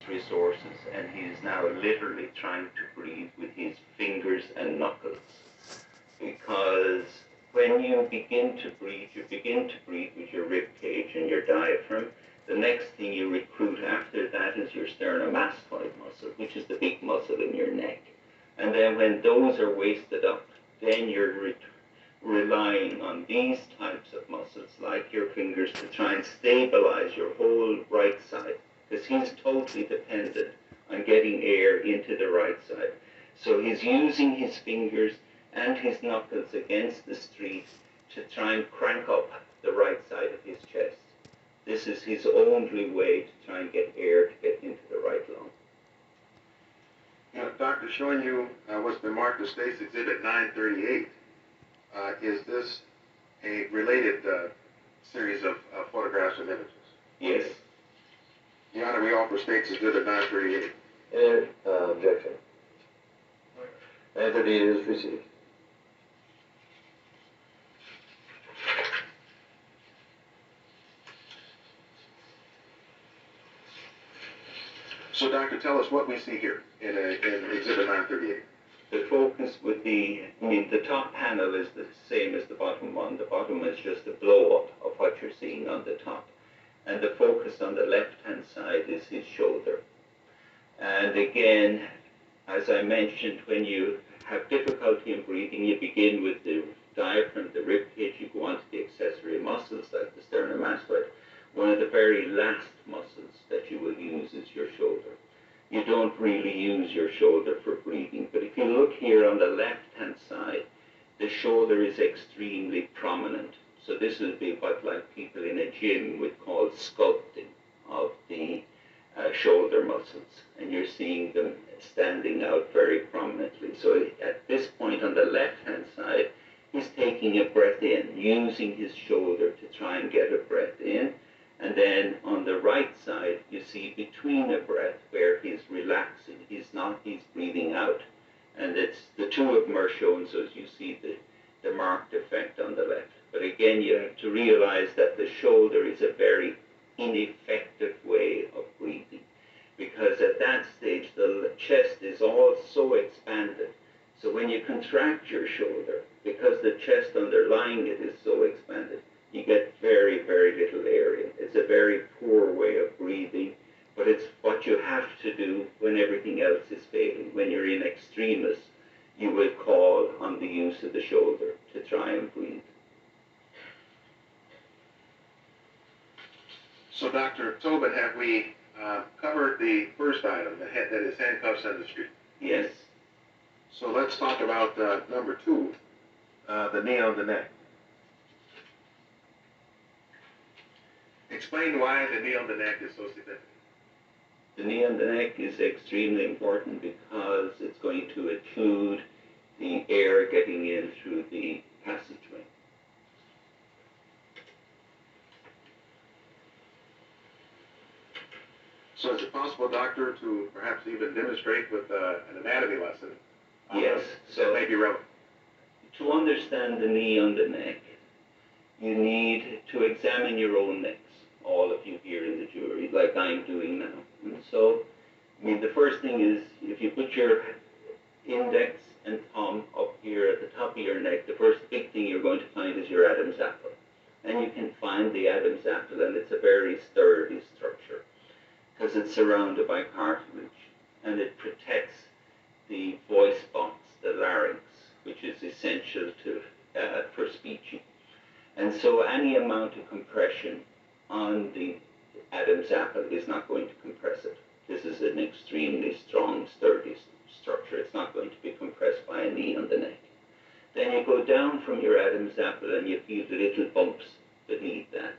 resources, and he is now literally trying to breathe with his fingers and knuckles. Because when you begin to breathe with your rib cage and your diaphragm. The next thing you recruit after that is your sternomastoid muscle, which is the big muscle in your neck. And then when those are wasted up, then you're relying on these types of muscles, like your fingers, to try and stabilize your whole right side, because he's totally dependent on getting air into the right side. So he's using his fingers and his knuckles against the street to try and crank up the right side of his chest. This is his only way to try and get air to get into the right lung. Now, Doctor, showing you what's been marked as States Exhibit 938, is this a related series of photographs and images? Yes. Your Honor, we offer States Exhibit 938. Objection. 938 is received. So, Doctor, tell us what we see here in Exhibit 938. The focus with the top panel is the same as the bottom one. The bottom is just a blow-up of what you're seeing on the top. And the focus on the left-hand side is his shoulder. And again, as I mentioned, when you have difficulty in breathing, you begin with the diaphragm, the rib cage, you go on to the accessory muscles like the sternomastoid. One of the very last muscles that you will use is your shoulder. You don't really use your shoulder for breathing, but if you look here on the left-hand side, the shoulder is extremely prominent. So this would be what like people in a gym would call sculpting of the shoulder muscles, and you're seeing them standing out very prominently. So at this point on the left-hand side, he's taking a breath in, using his shoulder to try and get a breath in. And then on the right side, you see between a breath where he's relaxing. He's breathing out. And it's the two of them are shown, so as you see the marked effect on the left. But again, you have to realize that the shoulder is a very ineffective way of breathing, because at that stage, the chest is all so expanded. So when you contract your shoulder, because the chest underlying it is so expanded, you get very, very little area. It's a very poor way of breathing, but it's what you have to do when everything else is failing. When you're in extremis, you will call on the use of the shoulder to try and breathe. So, Dr. Tobin, have we covered the first item, that is handcuffs on the street? Yes. So let's talk about number two, the knee on the neck. Explain why the knee on the neck is so significant. The knee on the neck is extremely important because it's going to occlude the air getting in through the passageway. So is it possible, Doctor, to perhaps even demonstrate with an anatomy lesson? Yes. That may be relevant. To understand the knee on the neck, you need to examine your own necks, all of you here in the jury, like I'm doing now. And so, the first thing is, if you put your index and thumb up here at the top of your neck, the first big thing you're going to find is your Adam's apple. And you can find the Adam's apple, and it's a very sturdy structure, because it's surrounded by cartilage, and it protects the voice box, the larynx, which is essential for speeching. And so any amount of compression on the Adam's apple is not going to compress it. This is an extremely strong, sturdy structure. It's not going to be compressed by a knee on the neck. Then you go down from your Adam's apple and you feel the little bumps beneath that.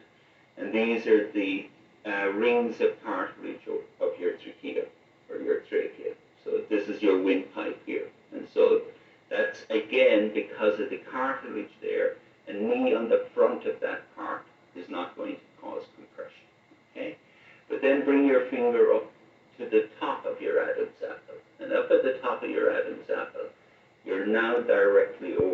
And these are the rings of cartilage of your trachea, or your trachea. So this is your windpipe here. And so that's, again, because of the cartilage there, a knee on the front of that part is not going to cause compression, okay? But then bring your finger up to the top of your Adam's apple. And up at the top of your Adam's apple, you're now directly over